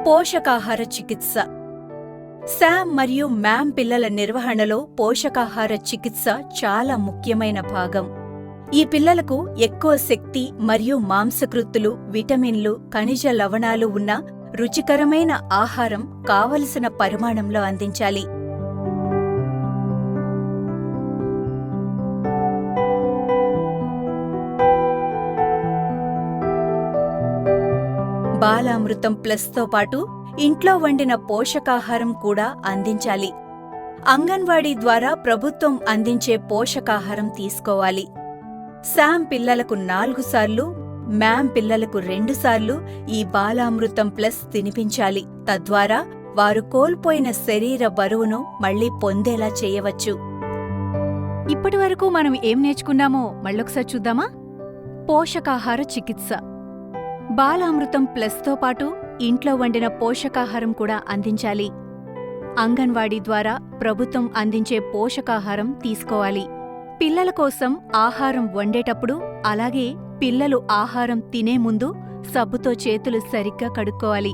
పోషకాహార చికిత్స. శామ్ మరియు మ్యామ్ పిల్లల నిర్వహణలో పోషకాహార చికిత్స చాలా ముఖ్యమైన భాగం. ఈ పిల్లలకు ఎక్కువ శక్తి మరియు మాంసకృత్తులు, విటమిన్లు, ఖనిజ లవణాలు ఉన్న రుచికరమైన ఆహారం కావలసిన పరిమాణంలో అందించాలి. బాలామృతం ప్లస్తో పాటు ఇంట్లో వండిన పోషకాహారం కూడా అందించాలి. అంగన్వాడీ ద్వారా ప్రభుత్వం అందించే పోషకాహారం తీసుకోవాలి. శామ్ పిల్లలకు 4 సార్లు, మ్యామ్ పిల్లలకు 2 సార్లు ఈ బాలామృతం ప్లస్ తినిపించాలి. తద్వారా వారు కోల్పోయిన శరీర బరువును మళ్లీ పొందేలా చేయవచ్చు. ఇప్పటివరకు మనం ఏం నేర్చుకున్నామో మళ్ళొకసారి చూద్దామా? పోషకాహార చికిత్స. బాలామృతం ప్లస్తో పాటు ఇంట్లో వండిన పోషకాహారం కూడా అందించాలి. అంగన్వాడీ ద్వారా ప్రభుత్వం అందించే పోషకాహారం తీసుకోవాలి. పిల్లల కోసం ఆహారం వండేటప్పుడు, అలాగే పిల్లలు ఆహారం తినే ముందు సబ్బుతో చేతులు సరిగ్గా కడుక్కోవాలి.